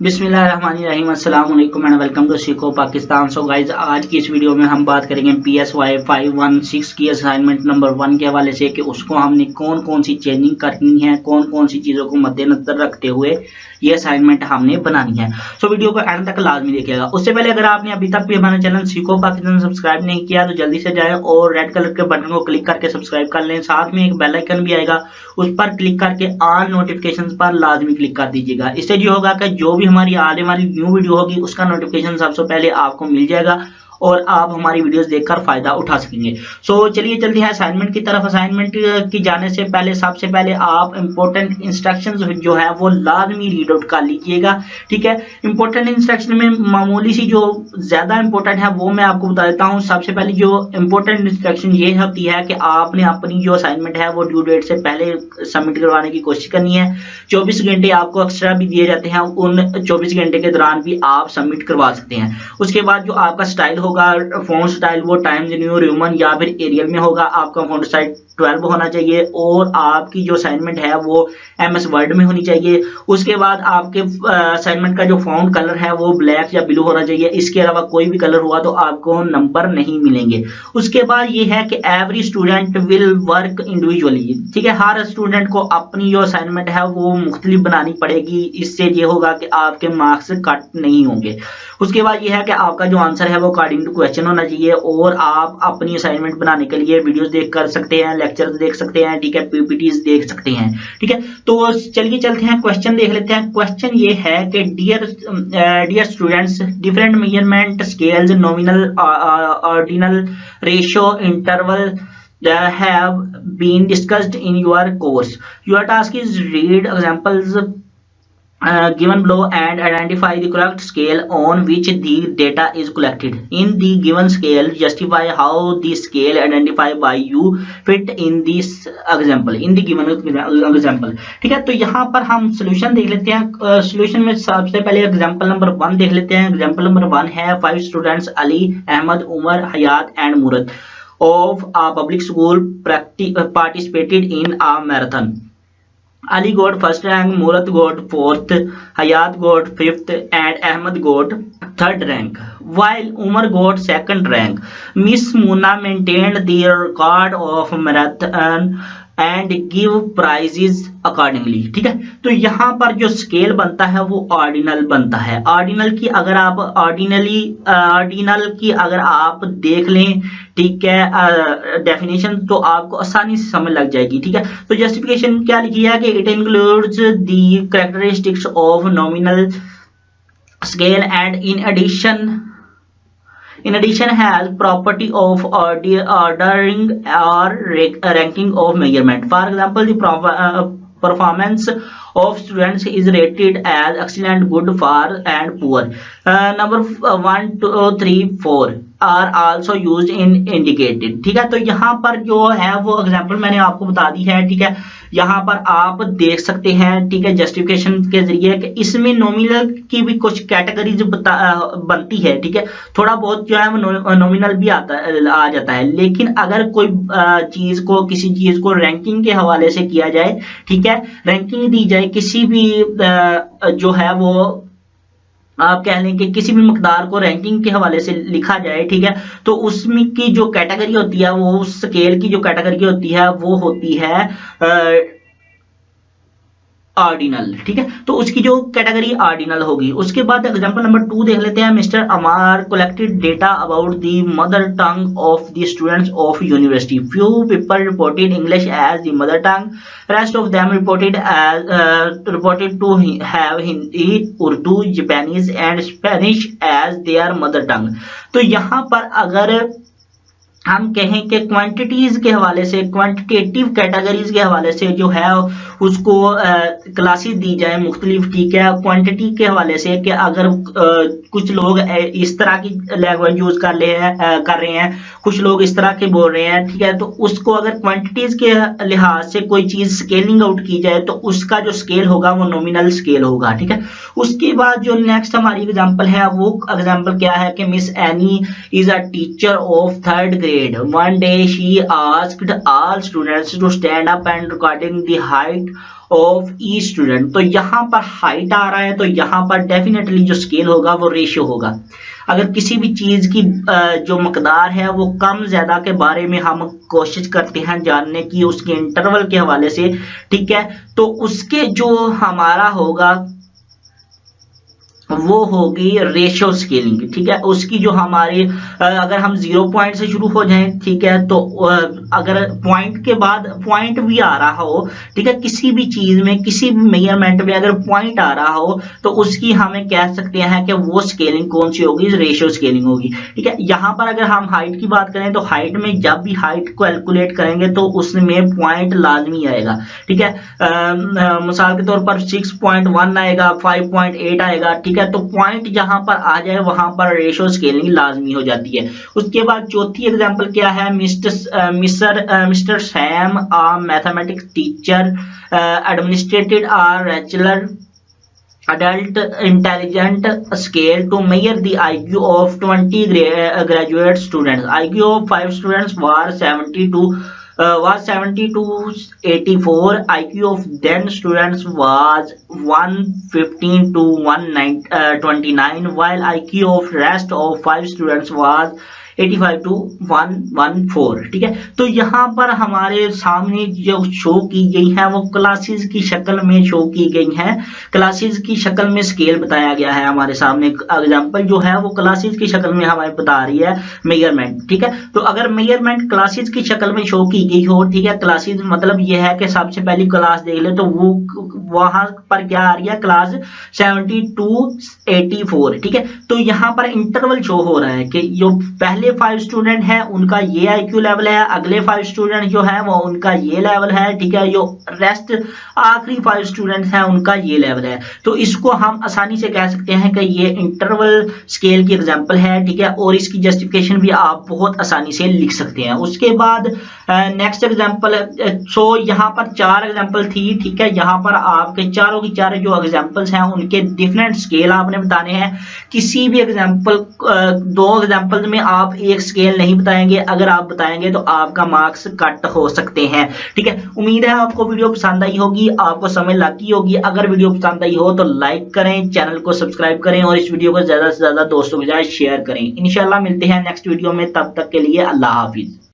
बिस्मिल्लाहिर्रहमानिर्रहीम अस्सलाम वालेकुम एंड वेलकम टू सीखो पाकिस्तान। सो गाइज, आज की इस वीडियो में हम बात करेंगे PSY 516 की असाइनमेंट नंबर 1 के हवाले से कि उसको हमने कौन कौन सी चेंजिंग करनी है, कौन कौन सी चीज़ों को मद्देनजर रखते हुए ये असाइनमेंट हमने बनानी है। सो वीडियो को एंड तक लाजमी देखिएगा। उससे पहले अगर आपने अभी तक भी हमारा चैनल सीखो पाकिस्तान सब्सक्राइब नहीं किया तो जल्दी से जाएं और रेड कलर के बटन को क्लिक करके सब्सक्राइब कर लें। साथ में एक बेल आइकन भी आएगा, उस पर क्लिक करके ऑल नोटिफिकेशन पर लाजमी क्लिक कर दीजिएगा। इससे जो होगा कि जो भी हमारी आने वाली न्यू वीडियो होगी उसका नोटिफिकेशन सबसे पहले आपको मिल जाएगा और आप हमारी वीडियोस देखकर फायदा उठा सकेंगे। सो चलिए चलते हैं असाइनमेंट की तरफ। असाइनमेंट की जाने से पहले सबसे पहले आप इंपॉर्टेंट इंस्ट्रक्शंस जो है वो लाजमी रीड आउट कर लीजिएगा। ठीक है, इंपॉर्टेंट इंस्ट्रक्शन में मामूली सी जो ज्यादा इंपॉर्टेंट है वो मैं आपको बता देता हूँ। सबसे पहले जो इंपॉर्टेंट इंस्ट्रक्शन ये होती है कि आपने अपनी जो असाइनमेंट है वो ड्यू डेट से पहले सबमिट करवाने की कोशिश करनी है। 24 घंटे आपको एक्स्ट्रा भी दिए जाते हैं, उन 24 घंटे के दौरान भी आप सबमिट करवा सकते हैं। उसके बाद जो आपका स्टाइल होगा, फॉन्ट स्टाइल, वो टाइम्स न्यू रोमन या फिर एरियल में होगा। आपका फॉन्ट स्टाइल 12 होना चाहिए और आपकी जो असाइनमेंट है वो MS वर्ड में होनी चाहिए। उसके बाद आपके असाइनमेंट का जो फॉन्ट कलर है वो ब्लैक या ब्लू होना चाहिए। इसके अलावा कोई भी कलर हुआ तो आपको नंबर नहीं मिलेंगे। उसके बाद ये है कि every student will work individually. ठीक है, हर स्टूडेंट को अपनी जो असाइनमेंट है वो मुख्तलिफ बनानी पड़ेगी। इससे ये होगा कि आपके मार्क्स कट नहीं होंगे। उसके बाद ये है कि आपका जो आंसर है वो अकॉर्डिंग टू क्वेश्चन होना चाहिए और आप अपनी असाइनमेंट बनाने के लिए वीडियोस देख कर सकते हैं, लेक्चर्स देख सकते हैं, ठीक है, PPTs देख सकते हैं। ठीक है, तो चलिए चलते हैं, क्वेश्चन देख लेते हैं। क्वेश्चन ये है कि dear students, different measurement scales, nominal, ordinal, ratio, interval have been discussed in your course. Your task is read examples given below and identify the correct scale on which the data is collected. In the given scale, justify how the scale identified by you fit in this example. In the given example. ठीक है, तो यहाँ पर हम solution देख लेते हैं। Solution में सबसे पहले एग्जाम्पल नंबर 1 देख लेते हैं। एग्जाम्पल नंबर 1 है 5 students Ali, Ahmad, Umar, Hayat and Murat of a public school participated in a marathon. Ali got first rank, Murat got 4th, Hayat got 5th and Ahmad got 3rd rank, while Umar got 2nd rank. Miss Muna maintained the record of marathon and give prizes accordingly. ठीक है, तो यहाँ पर जो scale बनता है वो ordinal बनता है। ऑर्डिनल की अगर आप देख लें, ठीक है, डेफिनेशन, तो आपको आसानी से समझ लग जाएगी। ठीक है, तो जस्टिफिकेशन क्या लिखी है कि it includes the characteristics of nominal scale and in addition has property of ordering or ranking of measurement. For example, the performance of students is rated as excellent, good, far and poor. Number 1, 2, 3, 4 are also used in indicated. ठीक है, तो यहाँ पर जो है वो example मैंने आपको बता दी है। ठीक है, यहाँ पर आप देख सकते हैं, ठीक है, जस्टिफिकेशन के जरिए कि इसमें नॉमिनल की भी कुछ कैटेगरीज बनती है। ठीक है, थोड़ा बहुत जो है वो नॉमिनल भी आ जाता है, लेकिन अगर कोई किसी चीज को रैंकिंग के हवाले से किया जाए, ठीक है, रैंकिंग दी जाए किसी भी जो है वो आप कह लें कि किसी भी मकदार को रैंकिंग के हवाले से लिखा जाए, ठीक है, तो उसमें की जो कैटेगरी होती है, वो उस स्केल की जो कैटेगरी होती है वो होती है ऑर्डिनल। ठीक है, तो उसकी जो कैटेगरी ऑर्डिनल होगी। उसके बाद एग्जांपल नंबर 2 देख लेते हैं। Mister Amar collected data about the mother tongue of the students of university. Few people reported English as the mother tongue, rest of them reported to have Hindi, Urdu, Japanese and Spanish as their mother tongue. तो यहाँ पर अगर हम कहें कि quantities के हवाले से, क्वांटिटेटिव कैटेगरीज के हवाले से जो है उसको क्लासेस दी जाए मुख्तलिफ, ठीक है, क्वांटिटी के हवाले से कि अगर कुछ लोग इस तरह की लैंग्वेज यूज कर रहे हैं, कुछ लोग इस तरह के बोल रहे हैं, ठीक है, तो उसको अगर क्वांटिटीज के लिहाज से कोई चीज स्केलिंग आउट की जाए तो उसका जो स्केल होगा वो नॉमिनल स्केल होगा। ठीक है, उसके बाद जो नेक्स्ट हमारी एग्जांपल है वो एग्जांपल क्या है कि miss any is a teacher of 3rd grade. One day she asked all students to stand up and recording the height of E student. तो यहाँ पर हाइट आ रहा है, तो यहाँ पर डेफिनेटली जो स्केल होगा वो रेशियो होगा। अगर किसी भी चीज की जो मकदार है वो कम ज्यादा के बारे में हम कोशिश करते हैं जानने की उसके इंटरवल के हवाले से, ठीक है, तो उसके जो हमारा होगा वो होगी रेशियो स्केलिंग, ठीक है। उसकी जो हमारी अगर हम 0 पॉइंट से शुरू हो जाएं, ठीक है, तो अगर पॉइंट के बाद पॉइंट भी आ रहा हो, ठीक है, किसी भी चीज में किसी भी मेजरमेंट में अगर पॉइंट आ रहा हो तो उसकी हमें कह सकते हैं कि वो स्केलिंग कौन सी होगी, रेशियो स्केलिंग होगी, ठीक है। यहाँ पर अगर हम हाइट की बात करें तो हाइट में जब भी हाइट को कैलकुलेट करेंगे तो उसमें पॉइंट लाजमी आएगा, ठीक है। मिसाल के तौर पर 6.1 आएगा, 5.8 आएगा, ठीक है, तो पॉइंट जहां पर आ जाए वहां पर रेशियो स्केलिंग लाजमी हो जाती है। उसके बाद चौथी एग्जांपल क्या है, mister Sam a mathematics teacher administrated a bachelor adult intelligent scale to measure the IQ of 20 graduate students. IQ of 5 students was 70 to 84. IQ of 10 students was 115 to 129, while IQ of rest of 5 students was 85 to 114, ठीक है। तो यहाँ पर हमारे सामने जो show की गई है वो क्लासेस की शक्ल में शो की गई है, क्लासेस की शक्ल में स्केल बताया गया है हमारे सामने। एग्जांपल जो है वो क्लासेस की शक्ल में हमें बता रही है मेजरमेंट, ठीक है। तो अगर मेजरमेंट क्लासेस की शक्ल में शो की गई हो, ठीक है, क्लासेस मतलब ये है कि सबसे पहली क्लास देख ले तो वो वहां पर क्या आ रही है, क्लास 70 to 84, ठीक है। तो यहाँ पर इंटरवल शो हो रहा है कि जो पहले 5 स्टूडेंट हैं उनका ये आईक्यू लेवल है, अगले 5 स्टूडेंट जो है वो उनका ये लेवल है, ठीक है, जो रेस्ट आखिरी 5 स्टूडेंट्स हैं उनका ये लेवल है। तो इसको हम आसानी से कह सकते हैं कि ये इंटरवल स्केल की एग्जांपल है, ठीक है, और इसकी जस्टिफिकेशन भी आप बहुत आसानी से लिख सकते हैं। उसके बाद नेक्स्ट एग्जांपल, सो यहाँ पर 4 एग्जांपल थी, ठीक है, यहाँ पर आपके चारों की चारों जो एग्जांपल्स हैं उनके डिफरेंट स्केल आपने बताने हैं। किसी भी एग्जांपल 2 एग्जांपल्स में आप एक स्केल नहीं बताएंगे, अगर आप बताएंगे तो आपका मार्क्स कट हो सकते हैं, ठीक है। उम्मीद है आपको वीडियो पसंद आई होगी, आपको समझ लगी होगी। अगर वीडियो पसंद आई हो तो लाइक करें, चैनल को सब्सक्राइब करें और इस वीडियो को ज्यादा से ज्यादा दोस्तों के साथ शेयर करें। इंशाल्लाह मिलते हैं नेक्स्ट वीडियो में, तब तक के लिए अल्लाह हाफिज।